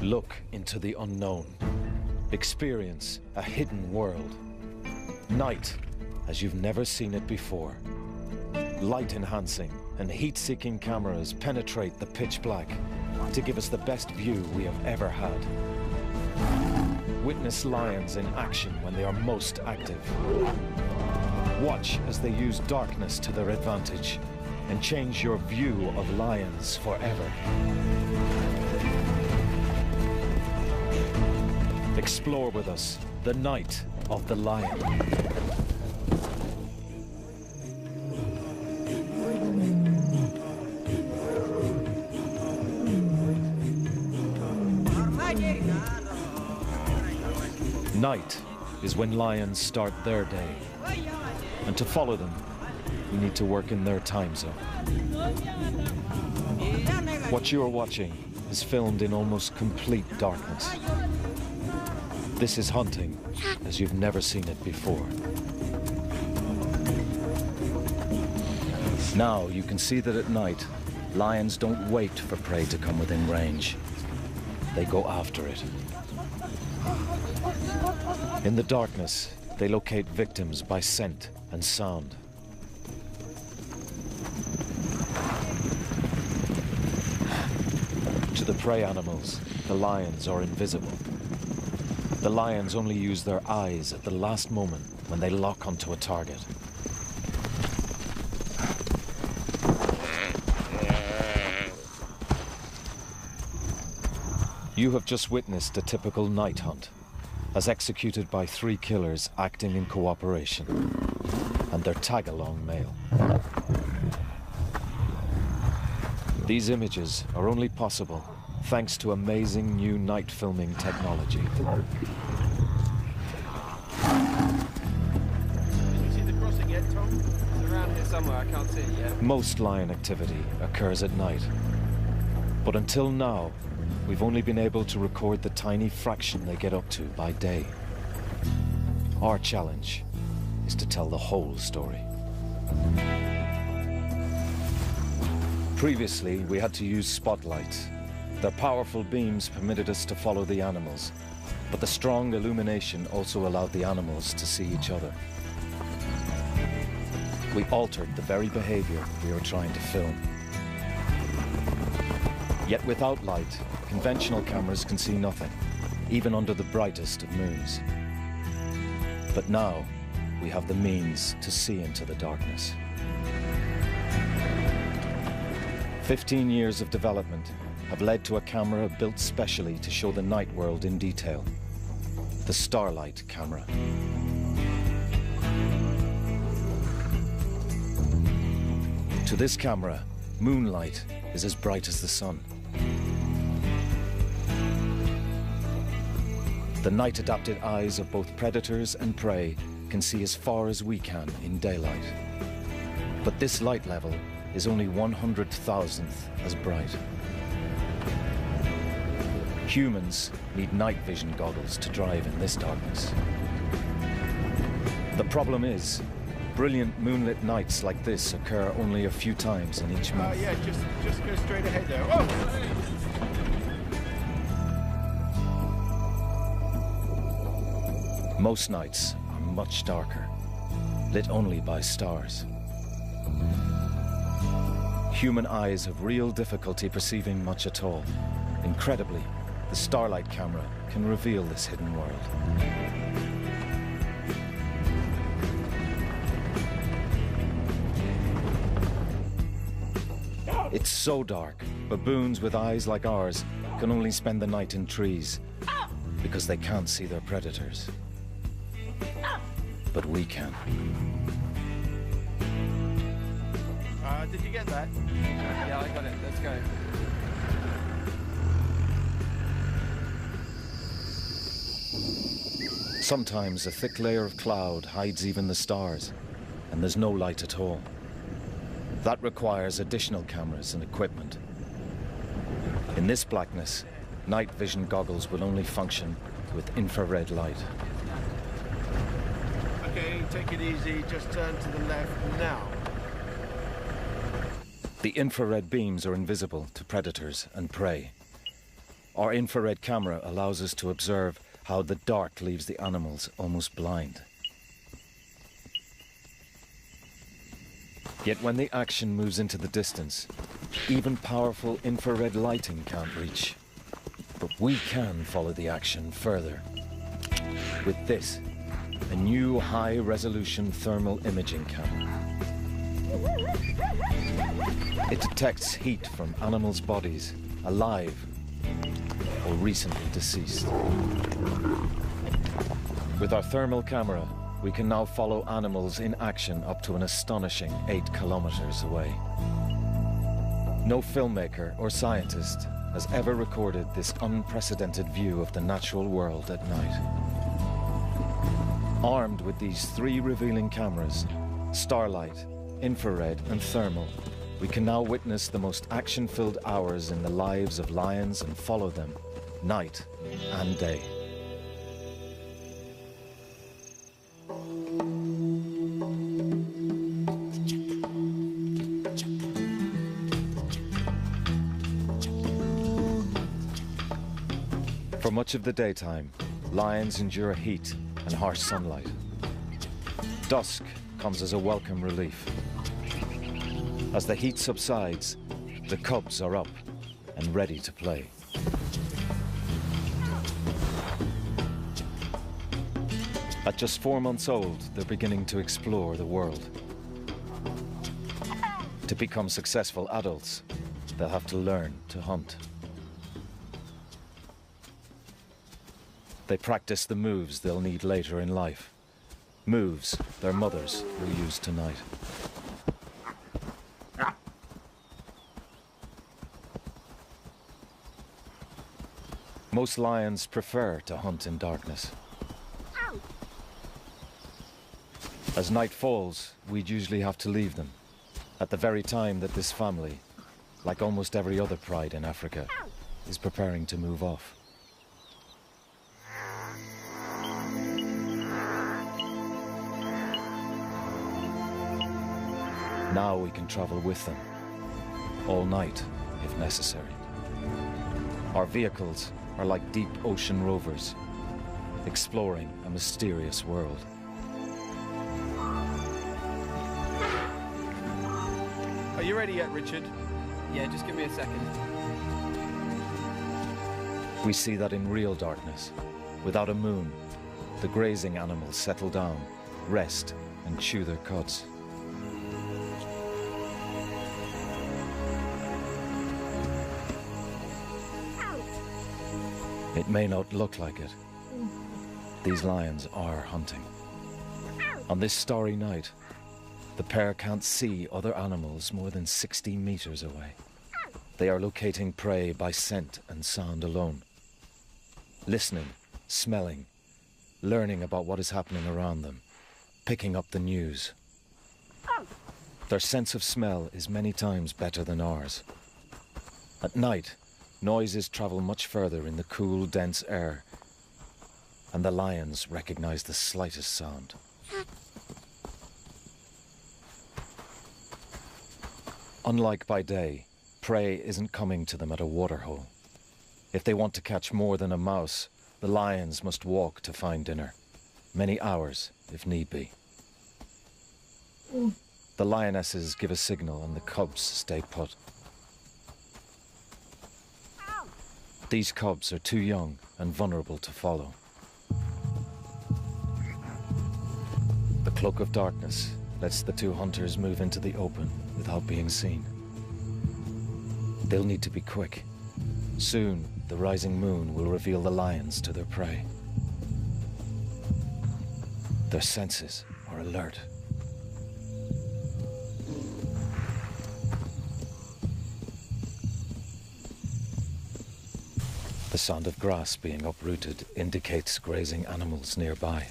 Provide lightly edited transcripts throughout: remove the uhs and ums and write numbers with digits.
Look into the unknown. Experience a hidden world. Night as you've never seen it before. Light-enhancing and heat-seeking cameras penetrate the pitch black to give us the best view we have ever had. Witness lions in action when they are most active. Watch as they use darkness to their advantage and change your view of lions forever. Explore with us the night of the lion. Night is when lions start their day. And to follow them, we need to work in their time zone. What you are watching is filmed in almost complete darkness. This is hunting as you've never seen it before. Now you can see that at night, lions don't wait for prey to come within range. They go after it. In the darkness, they locate victims by scent and sound. To the prey animals, the lions are invisible. The lions only use their eyes at the last moment when they lock onto a target. You have just witnessed a typical night hunt, as executed by 3 killers acting in cooperation, and their tag-along male. These images are only possible thanks to amazing new night filming technology. Can you see the crossing yet, Tom? It's around here somewhere, I can't see it yet. Most lion activity occurs at night, but until now, we've only been able to record the tiny fraction they get up to by day. Our challenge is to tell the whole story. Previously, we had to use spotlights. Their powerful beams permitted us to follow the animals, but the strong illumination also allowed the animals to see each other. We altered the very behavior we were trying to film. Yet without light, conventional cameras can see nothing, even under the brightest of moons. But now, we have the means to see into the darkness. 15 years of development have led to a camera built specially to show the night world in detail. The Starlight camera. To this camera, moonlight is as bright as the sun. The night-adapted eyes of both predators and prey can see as far as we can in daylight. But this light level is only 100,000th as bright. Humans need night vision goggles to drive in this darkness. The problem is, brilliant moonlit nights like this occur only a few times in each month. Yeah, just go straight ahead there. Oh! Most nights are much darker, lit only by stars. Human eyes have real difficulty perceiving much at all. Incredibly, the Starlight camera can reveal this hidden world. It's so dark, baboons with eyes like ours can only spend the night in trees because they can't see their predators. But we can. Did you get that? Yeah, I got it. Let's go. Sometimes a thick layer of cloud hides even the stars, and there's no light at all. That requires additional cameras and equipment. In this blackness, night vision goggles will only function with infrared light. Okay, take it easy. Just turn to the left now. The infrared beams are invisible to predators and prey. Our infrared camera allows us to observe how the dark leaves the animals almost blind. Yet when the action moves into the distance, even powerful infrared lighting can't reach. But we can follow the action further. With this, a new high-resolution thermal imaging camera. It detects heat from animals' bodies, alive or recently deceased. With our thermal camera, we can now follow animals in action up to an astonishing 8 kilometers away. No filmmaker or scientist has ever recorded this unprecedented view of the natural world at night. Armed with these 3 revealing cameras, starlight, infrared and thermal, we can now witness the most action-filled hours in the lives of lions and follow them, night and day. For much of the daytime, lions endure heat and harsh sunlight. Dusk comes as a welcome relief. As the heat subsides, the cubs are up and ready to play. At just 4 months old, they're beginning to explore the world. To become successful adults, they'll have to learn to hunt. They practice the moves they'll need later in life. Moves their mothers will use tonight. Most lions prefer to hunt in darkness. As night falls, we'd usually have to leave them, at the very time that this family, like almost every other pride in Africa, is preparing to move off. Now we can travel with them, all night if necessary. Our vehicles are like deep ocean rovers, exploring a mysterious world. Are you ready yet, Richard? Yeah, just give me a second. We see that in real darkness, without a moon, the grazing animals settle down, rest, and chew their cuds. It may not look like it. These lions are hunting. On this starry night, the pair can't see other animals more than 60 meters away. They are locating prey by scent and sound alone. Listening, smelling, learning about what is happening around them, picking up the news. Their sense of smell is many times better than ours. At night, noises travel much further in the cool, dense air, and the lions recognize the slightest sound. Unlike by day, prey isn't coming to them at a waterhole. If they want to catch more than a mouse, the lions must walk to find dinner, many hours if need be. The lionesses give a signal and the cubs stay put. These cubs are too young and vulnerable to follow. The cloak of darkness lets the 2 hunters move into the open without being seen. They'll need to be quick. Soon, the rising moon will reveal the lions to their prey. Their senses are alert. The sound of grass being uprooted indicates grazing animals nearby.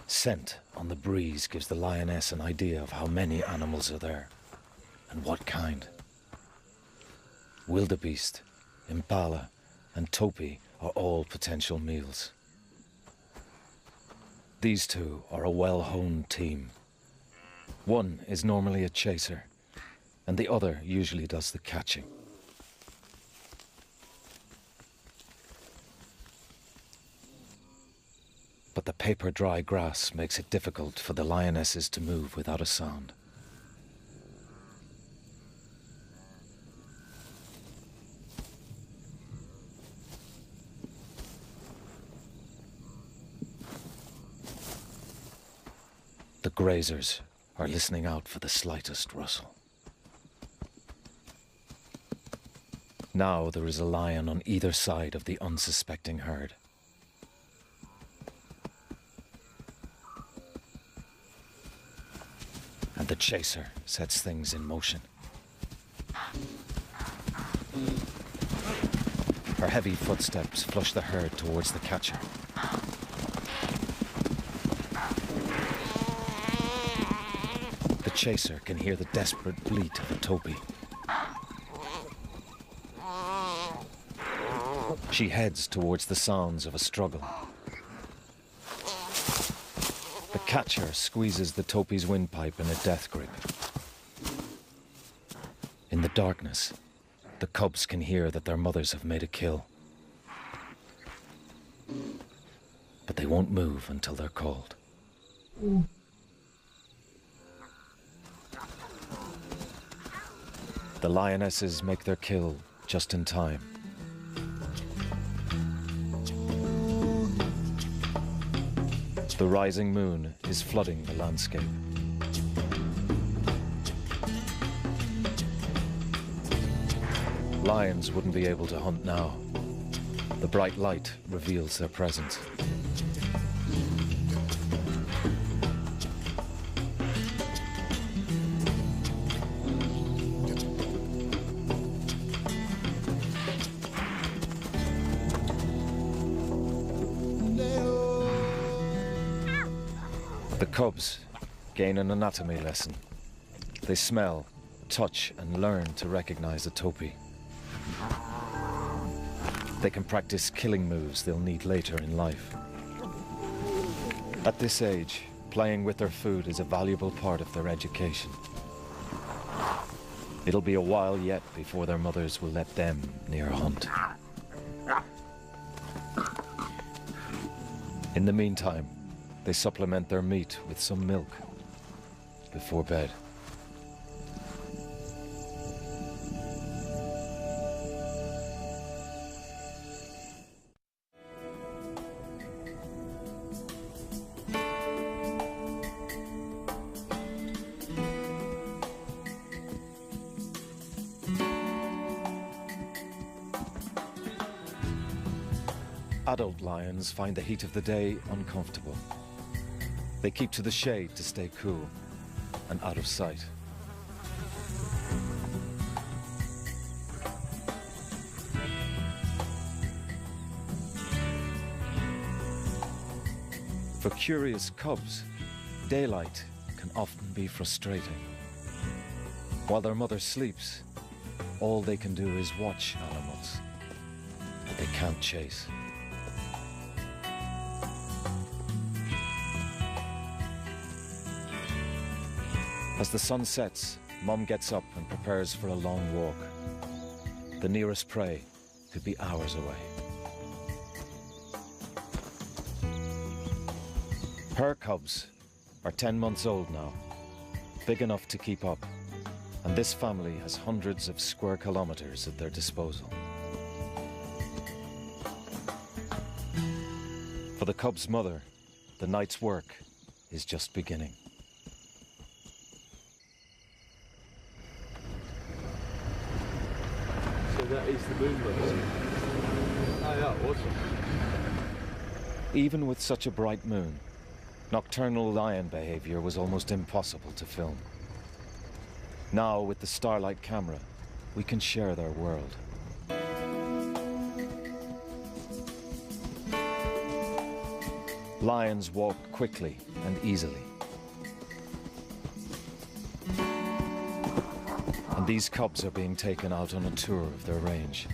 Scent on the breeze gives the lioness an idea of how many animals are there, and what kind. Wildebeest, impala, and topi are all potential meals. These 2 are a well-honed team. One is normally a chaser, and the other usually does the catching. but the paper-dry grass makes it difficult for the lionesses to move without a sound. The grazers are listening out for the slightest rustle. Now there is a lion on either side of the unsuspecting herd. And the chaser sets things in motion. Her heavy footsteps flush the herd towards the catcher. The chaser can hear the desperate bleat of a topi. She heads towards the sounds of a struggle. The catcher squeezes the topi's windpipe in a death grip. In the darkness, the cubs can hear that their mothers have made a kill. But they won't move until they're called. The lionesses make their kill just in time. The rising moon is flooding the landscape. Lions wouldn't be able to hunt now. The bright light reveals their presence. The cubs gain an anatomy lesson. They smell, touch, and learn to recognize a topi. They can practice killing moves they'll need later in life. At this age, playing with their food is a valuable part of their education. It'll be a while yet before their mothers will let them near a hunt. In the meantime, they supplement their meat with some milk before bed. Adult lions find the heat of the day uncomfortable. They keep to the shade to stay cool and out of sight. For curious cubs, daylight can often be frustrating. While their mother sleeps, all they can do is watch animals that they can't chase. As the sun sets, Mom gets up and prepares for a long walk. The nearest prey could be hours away. Her cubs are 10 months old now, big enough to keep up, and this family has hundreds of square kilometers at their disposal. For the cub's mother, the night's work is just beginning. That is the moonbird. Oh yeah, awesome. Even with such a bright moon, nocturnal lion behavior was almost impossible to film. Now, with the Starlight camera, we can share their world. Lions walk quickly and easily. And these cubs are being taken out on a tour of their range.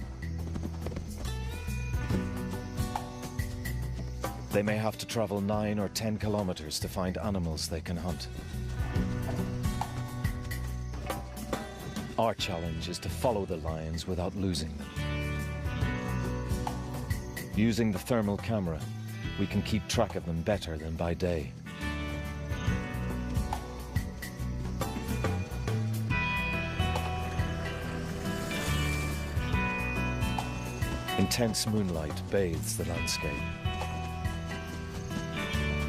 They may have to travel 9 or 10 kilometers to find animals they can hunt. Our challenge is to follow the lions without losing them. Using the thermal camera, we can keep track of them better than by day. Intense moonlight bathes the landscape.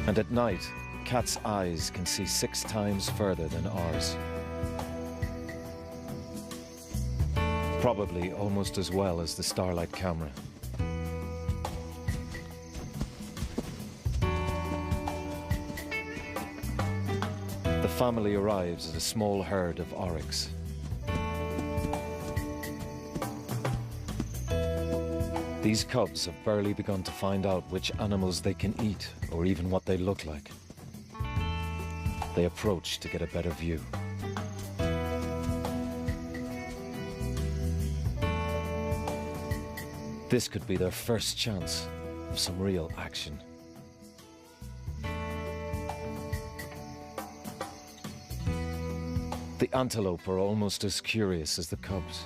And at night, cats' eyes can see 6 times further than ours. Probably almost as well as the Starlight camera. The family arrives at a small herd of oryx. These cubs have barely begun to find out which animals they can eat or even what they look like. They approach to get a better view. This could be their first chance of some real action. The antelope are almost as curious as the cubs.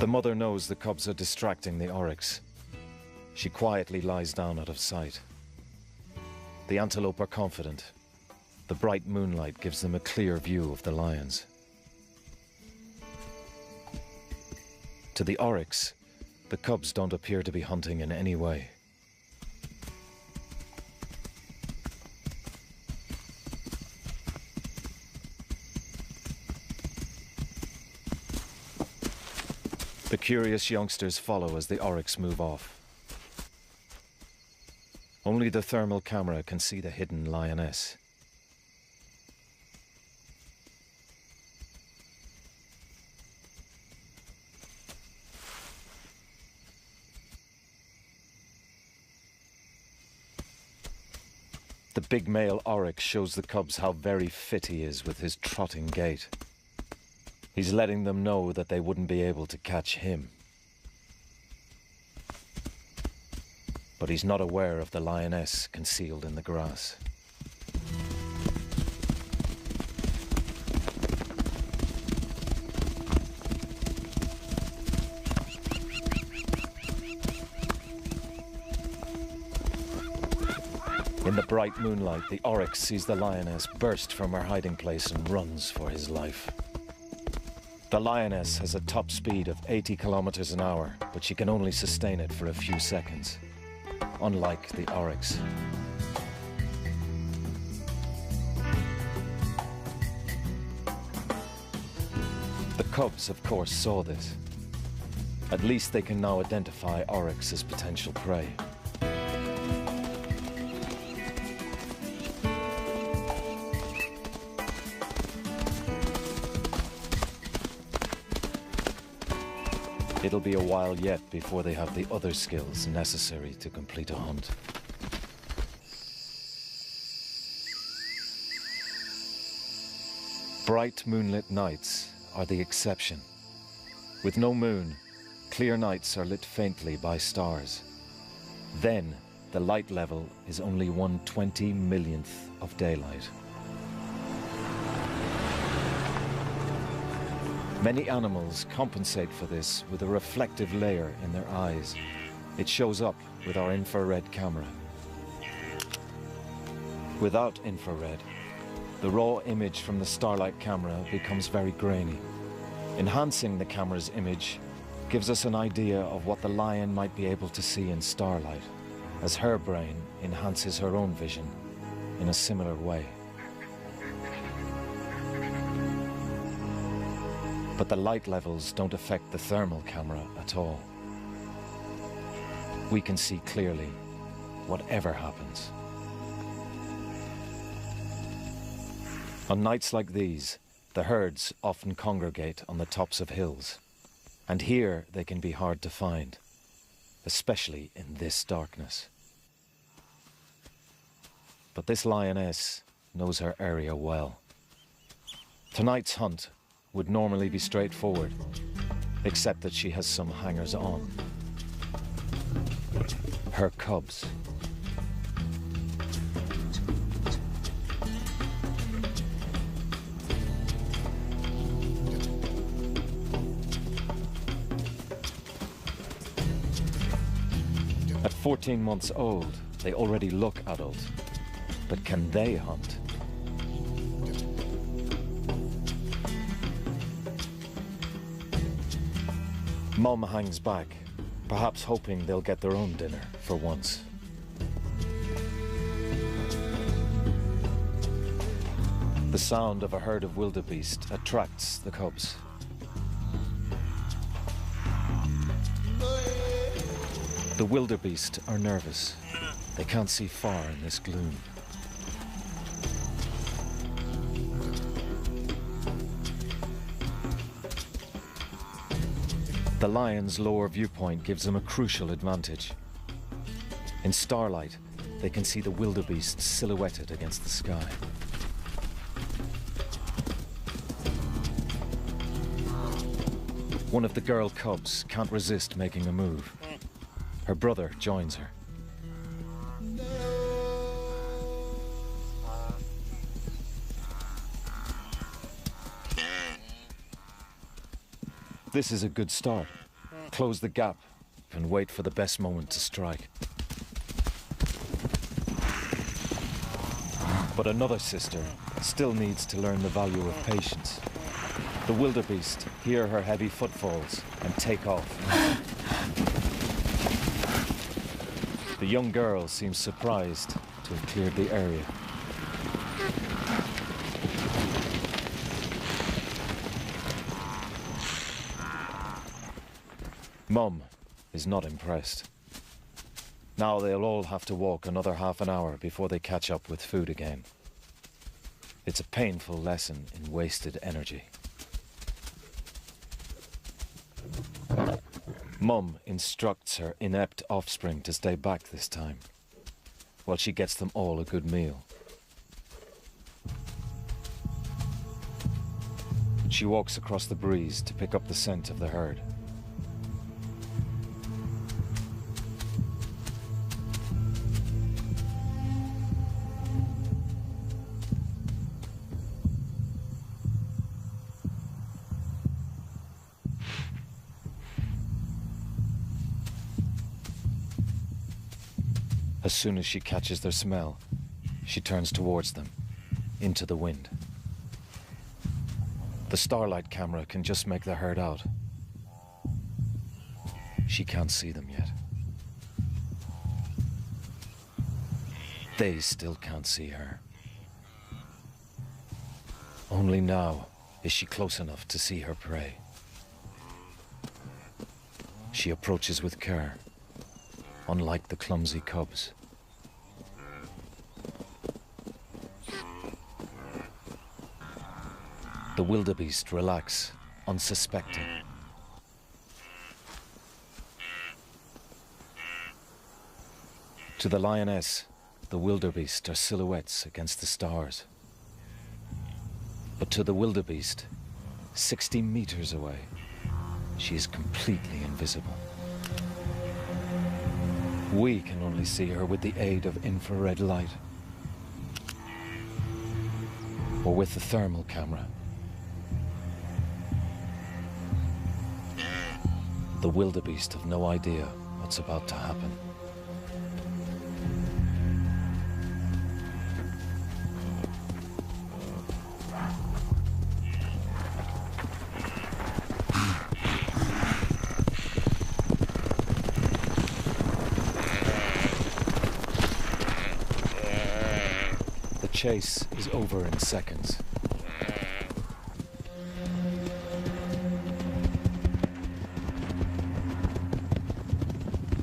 The mother knows the cubs are distracting the oryx. She quietly lies down out of sight. The antelope are confident. The bright moonlight gives them a clear view of the lions. To the oryx, the cubs don't appear to be hunting in any way. The curious youngsters follow as the oryx move off. Only the thermal camera can see the hidden lioness. The big male oryx shows the cubs how very fit he is with his trotting gait. He's letting them know that they wouldn't be able to catch him. But he's not aware of the lioness concealed in the grass. In the bright moonlight, the oryx sees the lioness burst from her hiding place and runs for his life. The lioness has a top speed of 80 kilometers an hour, but she can only sustain it for a few seconds, unlike the oryx. The cubs, of course, saw this. At least they can now identify oryx as potential prey. It'll be a while yet before they have the other skills necessary to complete a hunt. Bright moonlit nights are the exception. With no moon, clear nights are lit faintly by stars. Then, the light level is only 1/20 millionth of daylight. Many animals compensate for this with a reflective layer in their eyes. It shows up with our infrared camera. Without infrared, the raw image from the Starlight camera becomes very grainy. Enhancing the camera's image gives us an idea of what the lion might be able to see in starlight, as her brain enhances her own vision in a similar way. But the light levels don't affect the thermal camera at all. We can see clearly whatever happens. On nights like these, the herds often congregate on the tops of hills, and here they can be hard to find, especially in this darkness. But this lioness knows her area well. Tonight's hunt would normally be straightforward, except that she has some hangers-on. Her cubs. 14 months old, they already look adult. But can they hunt? Mum hangs back, perhaps hoping they'll get their own dinner for once. The sound of a herd of wildebeest attracts the cubs. The wildebeest are nervous. They can't see far in this gloom. The lion's lower viewpoint gives them a crucial advantage. In starlight, they can see the wildebeest silhouetted against the sky. One of the girl cubs can't resist making a move. Her brother joins her. This is a good start. Close the gap and wait for the best moment to strike. But another sister still needs to learn the value of patience. The wildebeest hear her heavy footfalls and take off. The young girl seems surprised to have cleared the area. Mum is not impressed. Now they'll all have to walk another half an hour before they catch up with food again. It's a painful lesson in wasted energy. Mum instructs her inept offspring to stay back this time, while she gets them all a good meal. She walks across the breeze to pick up the scent of the herd. As soon as she catches their smell, she turns towards them, into the wind. The starlight camera can just make the herd out. She can't see them yet. They still can't see her. Only now is she close enough to see her prey. She approaches with care, unlike the clumsy cubs. The wildebeest relax, unsuspecting. To the lioness, the wildebeest are silhouettes against the stars. But to the wildebeest, 60 meters away, she is completely invisible. We can only see her with the aid of infrared light, or with the thermal camera. The wildebeest have no idea what's about to happen. The chase is over in seconds.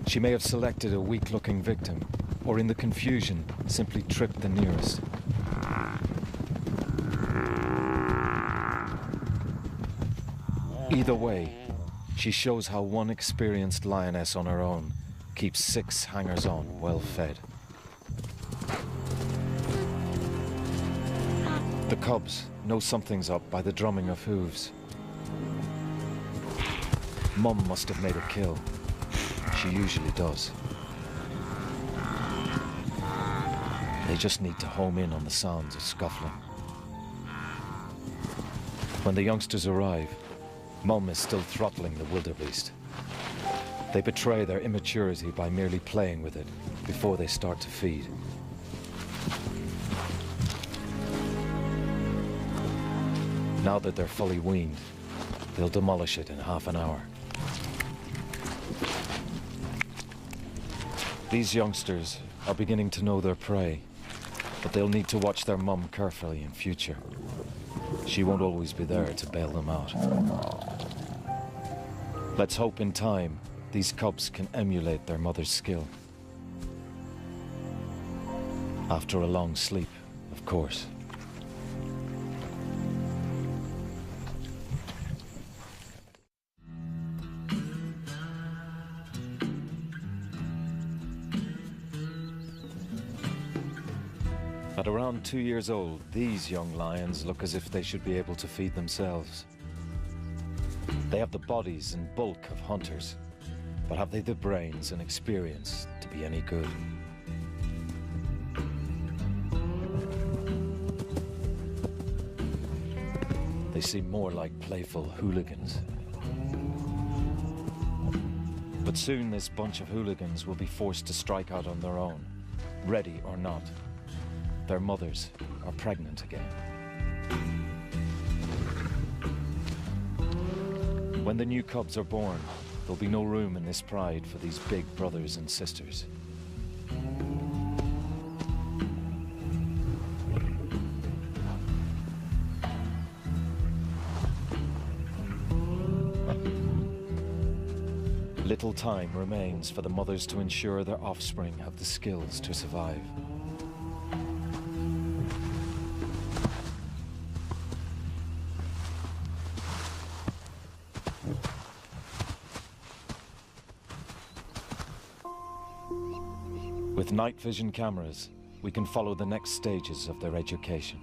She may have selected a weak-looking victim, or in the confusion, simply tripped the nearest. Either way, she shows how one experienced lioness on her own keeps 6 hangers-on well fed. The cubs know something's up by the drumming of hooves. Mum must have made a kill. She usually does. They just need to home in on the sounds of scuffling. When the youngsters arrive, Mum is still throttling the wildebeest. They betray their immaturity by merely playing with it before they start to feed. Now that they're fully weaned, they'll demolish it in half an hour. These youngsters are beginning to know their prey, but they'll need to watch their mum carefully in future. She won't always be there to bail them out. Let's hope in time these cubs can emulate their mother's skill. After a long sleep, of course. At around 2 years old, these young lions look as if they should be able to feed themselves. They have the bodies and bulk of hunters, but have they the brains and experience to be any good? They seem more like playful hooligans. But soon this bunch of hooligans will be forced to strike out on their own, ready or not. Their mothers are pregnant again. When the new cubs are born, there'll be no room in this pride for these big brothers and sisters. Little time remains for the mothers to ensure their offspring have the skills to survive. With night vision cameras, we can follow the next stages of their education.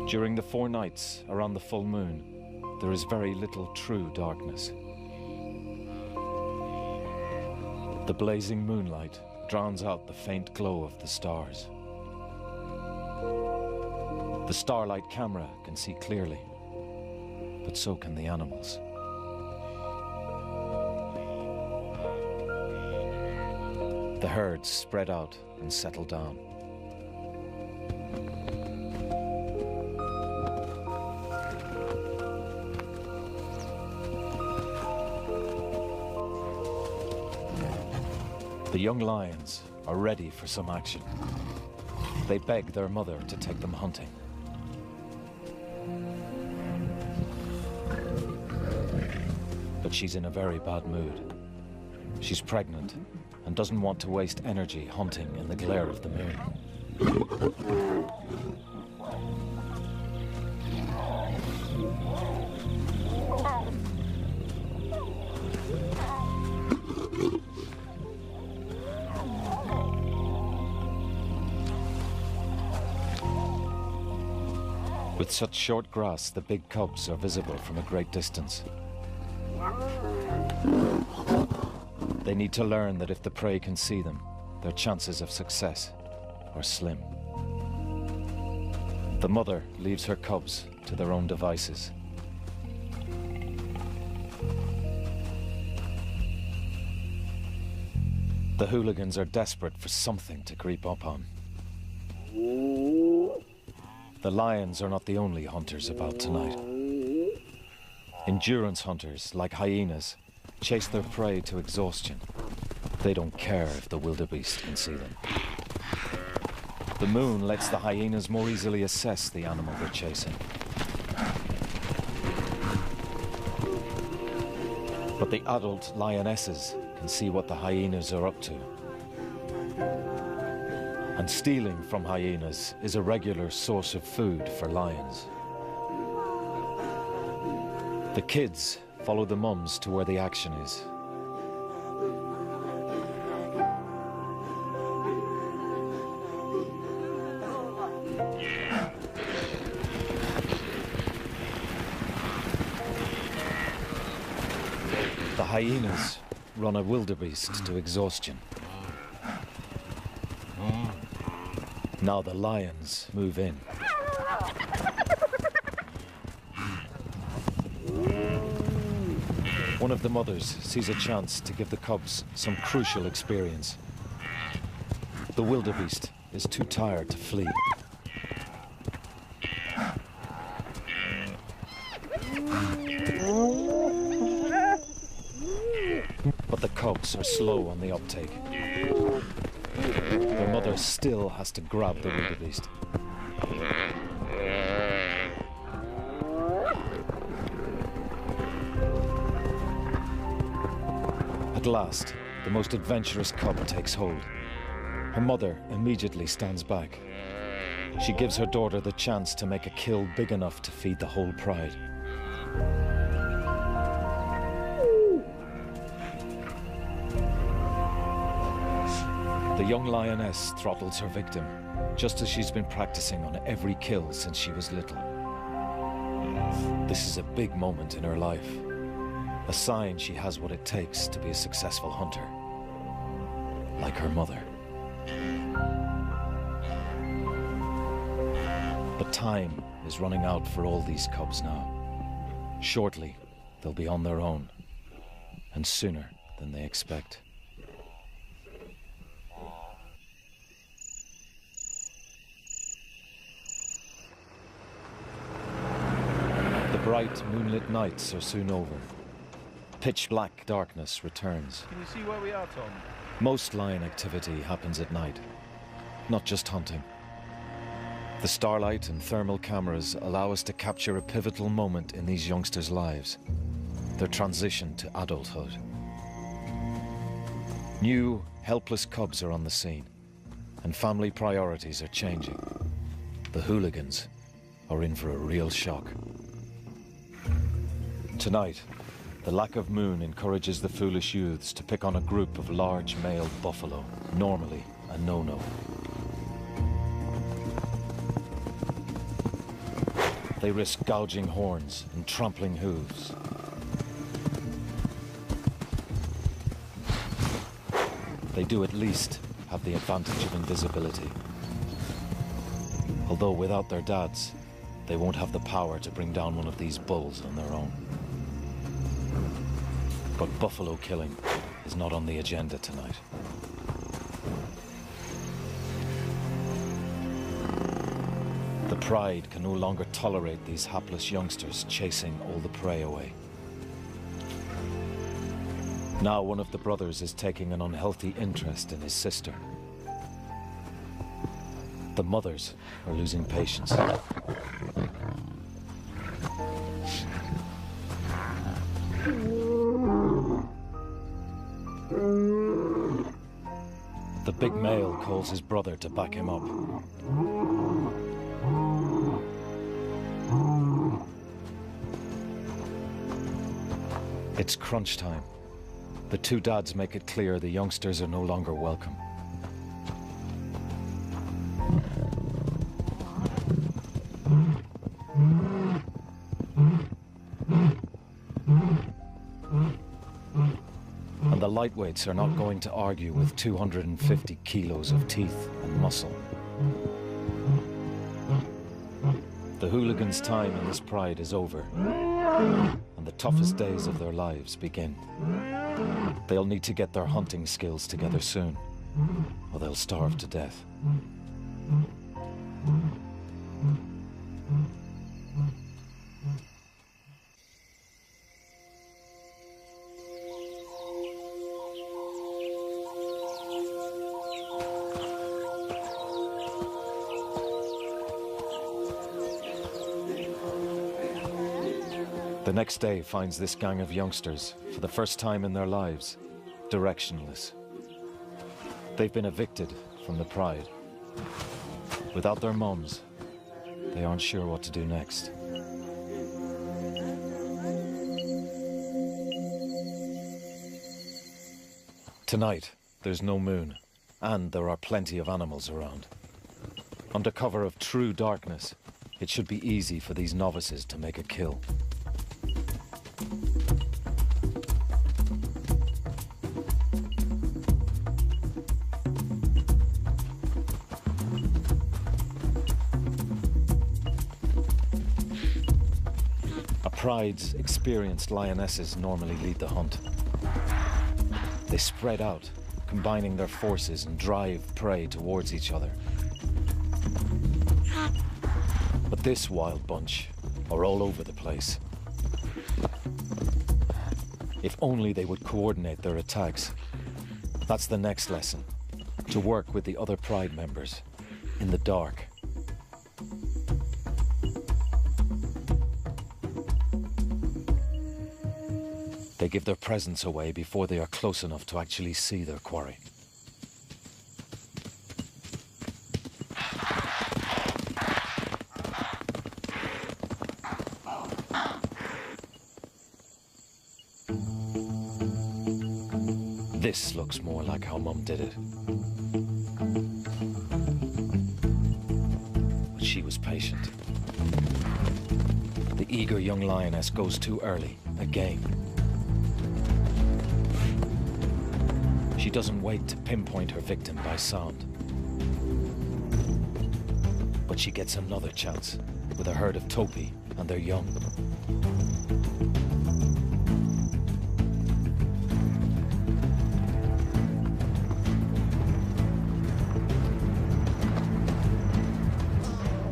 During the 4 nights around the full moon, there is very little true darkness. The blazing moonlight drowns out the faint glow of the stars. The starlight camera can see clearly, but so can the animals. The herds spread out and settle down. The young lions are ready for some action. They beg their mother to take them hunting. But she's in a very bad mood. She's pregnant and doesn't want to waste energy hunting in the glare of the moon. With such short grass, the big cubs are visible from a great distance. They need to learn that if the prey can see them, their chances of success are slim. The mother leaves her cubs to their own devices. The hooligans are desperate for something to creep up on. The lions are not the only hunters about tonight. Endurance hunters, like hyenas, chase their prey to exhaustion. They don't care if the wildebeest can see them. The moon lets the hyenas more easily assess the animal they're chasing. But the adult lionesses can see what the hyenas are up to. And stealing from hyenas is a regular source of food for lions. The kids follow the mums to where the action is. The hyenas run a wildebeest to exhaustion. Now the lions move in. One of the mothers sees a chance to give the cubs some crucial experience. The wildebeest is too tired to flee. But the cubs are slow on the uptake. Their mother still has to grab the wildebeest. At last, the most adventurous cub takes hold. Her mother immediately stands back. She gives her daughter the chance to make a kill big enough to feed the whole pride. The young lioness throttles her victim, just as she's been practicing on every kill since she was little. This is a big moment in her life, a sign she has what it takes to be a successful hunter, like her mother. But time is running out for all these cubs now. Shortly, they'll be on their own, and sooner than they expect. The bright, moonlit nights are soon over. Pitch black darkness returns. Can you see where we are, Tom? Most lion activity happens at night, not just hunting. The starlight and thermal cameras allow us to capture a pivotal moment in these youngsters' lives, their transition to adulthood. New, helpless cubs are on the scene, and family priorities are changing. The hooligans are in for a real shock. Tonight, the lack of moon encourages the foolish youths to pick on a group of large male buffalo, normally a no-no. They risk gouging horns and trampling hooves. They do at least have the advantage of invisibility. Although without their dads, they won't have the power to bring down one of these bulls on their own. But buffalo killing is not on the agenda tonight. The pride can no longer tolerate these hapless youngsters chasing all the prey away. Now one of the brothers is taking an unhealthy interest in his sister. The mothers are losing patience. The big male calls his brother to back him up. It's crunch time. The two dads make it clear the youngsters are no longer welcome. And the lightweights are not going to argue with 250 kilos of teeth and muscle. The hooligans' time in this pride is over, and the toughest days of their lives begin. They'll need to get their hunting skills together soon, or they'll starve to death. The next day finds this gang of youngsters, for the first time in their lives, directionless. They've been evicted from the pride. Without their mums, they aren't sure what to do next. Tonight, there's no moon, and there are plenty of animals around. Under cover of true darkness, it should be easy for these novices to make a kill. A Pride's experienced lionesses normally lead the hunt. They spread out, combining their forces and drive prey towards each other. But this wild bunch are all over the place. If only they would coordinate their attacks. That's the next lesson, to work with the other Pride members in the dark. They give their presence away before they are close enough to actually see their quarry. This looks more like how Mum did it. But she was patient. The eager young lioness goes too early, again. She doesn't wait to pinpoint her victim by sound. But she gets another chance with a herd of topi and their young.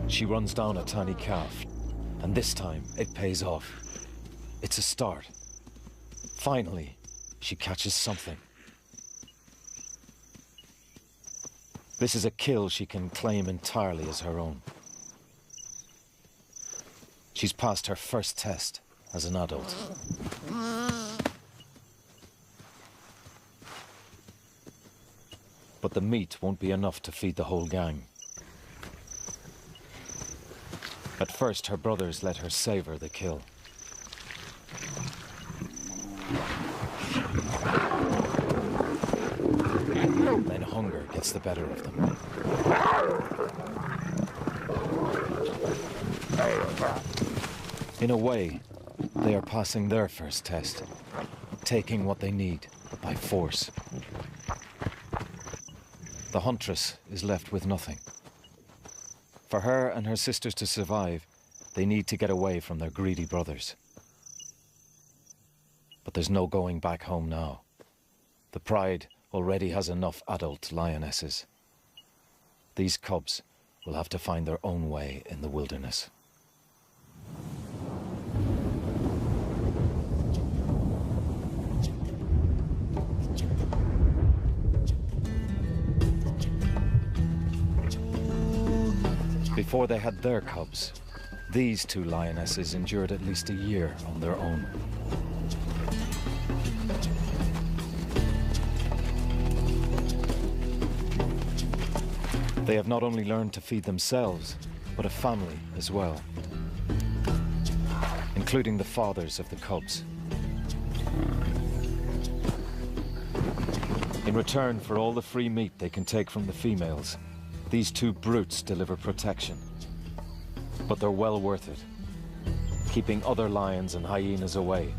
She runs down a tiny calf, and this time it pays off. It's a start. Finally, she catches something. This is a kill she can claim entirely as her own. She's passed her first test as an adult. But the meat won't be enough to feed the whole gang. At first, her brothers let her savor the kill. Then hunger gets the better of them. In a way, they are passing their first test, taking what they need by force. The huntress is left with nothing. For her and her sisters to survive, they need to get away from their greedy brothers. But there's no going back home now. The Pride already has enough adult lionesses. These cubs will have to find their own way in the wilderness. Before they had their cubs, these two lionesses endured at least a year on their own. They have not only learned to feed themselves, but a family as well, including the fathers of the cubs. In return for all the free meat they can take from the females, these two brutes deliver protection. But they're well worth it, keeping other lions and hyenas away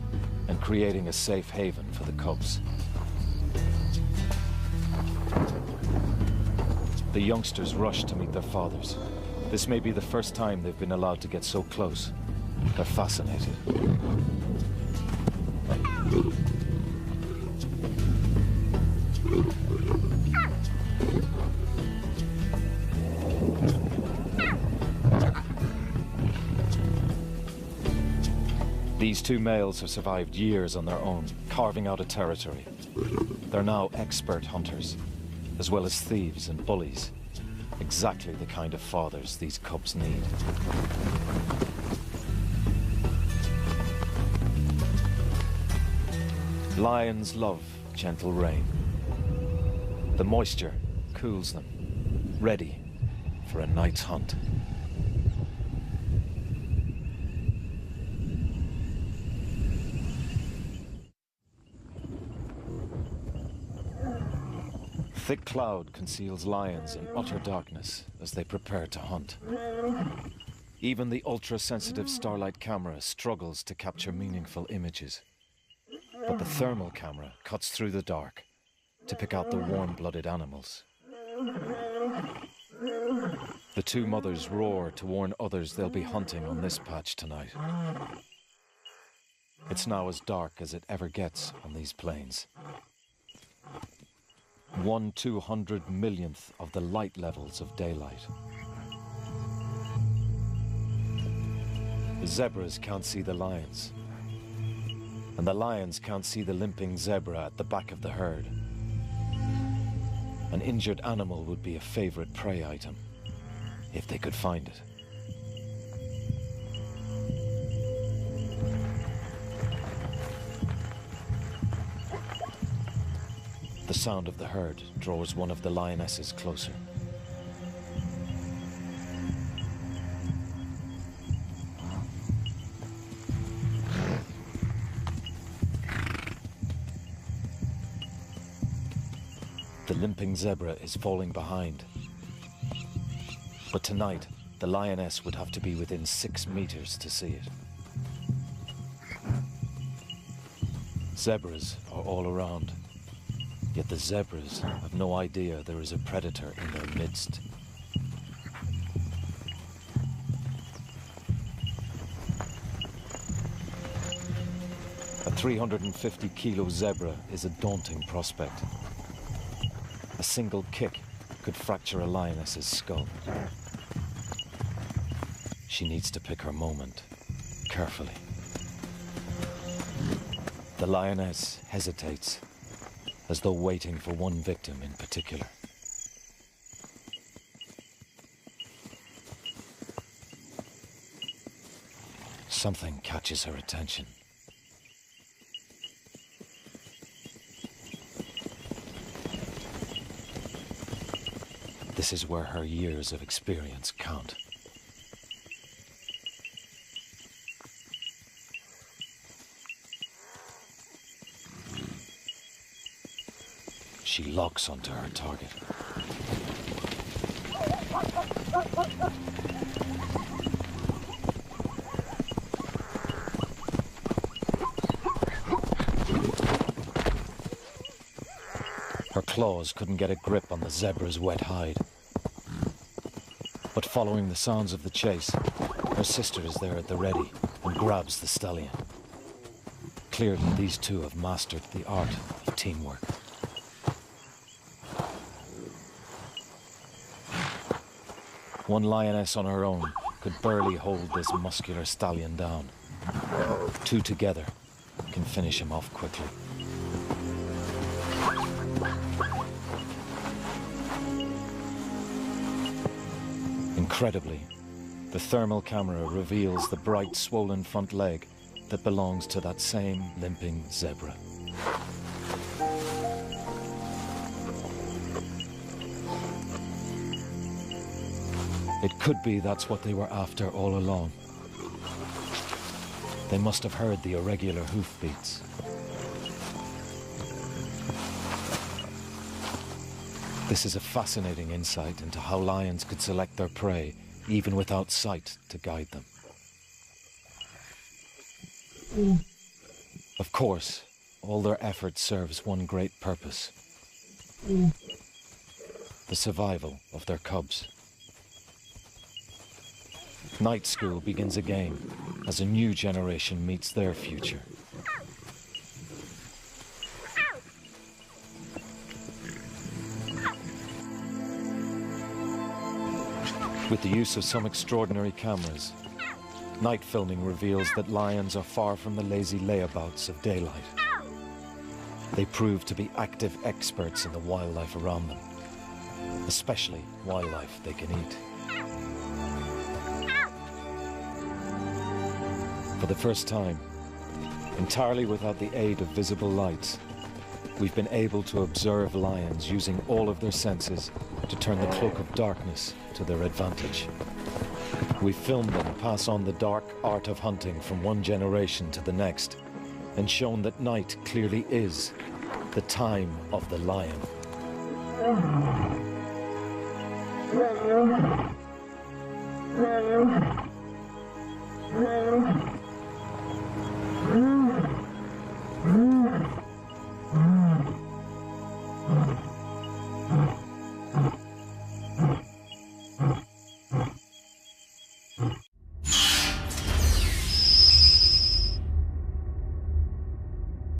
and creating a safe haven for the cubs. The youngsters rush to meet their fathers. This may be the first time they've been allowed to get so close. They're fascinated. These two males have survived years on their own, carving out a territory. They're now expert hunters, as well as thieves and bullies. Exactly the kind of fathers these cubs need. Lions love gentle rain. The moisture cools them, ready for a night's hunt. Thick cloud conceals lions in utter darkness as they prepare to hunt. Even the ultra-sensitive Starlight camera struggles to capture meaningful images. But the thermal camera cuts through the dark to pick out the warm-blooded animals. The two mothers roar to warn others they'll be hunting on this patch tonight. It's now as dark as it ever gets on these plains. 1/200 of the light levels of daylight. The zebras can't see the lions, and the lions can't see the limping zebra at the back of the herd. An injured animal would be a favorite prey item, if they could find it. The sound of the herd draws one of the lionesses closer. The limping zebra is falling behind. But tonight, the lioness would have to be within 6 meters to see it. Zebras are all around, yet the zebras have no idea there is a predator in their midst. A 350-kilo zebra is a daunting prospect. A single kick could fracture a lioness's skull. She needs to pick her moment carefully. The lioness hesitates, as though waiting for one victim in particular. Something catches her attention. This is where her years of experience count. She locks onto her target. Her claws couldn't get a grip on the zebra's wet hide. But following the sounds of the chase, her sister is there at the ready and grabs the stallion. Clearly, these two have mastered the art of teamwork. One lioness on her own could barely hold this muscular stallion down. Two together can finish him off quickly. Incredibly, the thermal camera reveals the bright, swollen front leg that belongs to that same limping zebra. It could be that's what they were after all along. They must have heard the irregular hoofbeats. This is a fascinating insight into how lions could select their prey, even without sight to guide them. Of course, all their effort serves one great purpose: the survival of their cubs. Night school begins again as a new generation meets their future. With the use of some extraordinary cameras, night filming reveals that lions are far from the lazy layabouts of daylight. They prove to be active experts in the wildlife around them, especially wildlife they can eat. For the first time, entirely without the aid of visible lights, we've been able to observe lions using all of their senses to turn the cloak of darkness to their advantage. We've filmed them pass on the dark art of hunting from one generation to the next, and shown that night clearly is the time of the lion.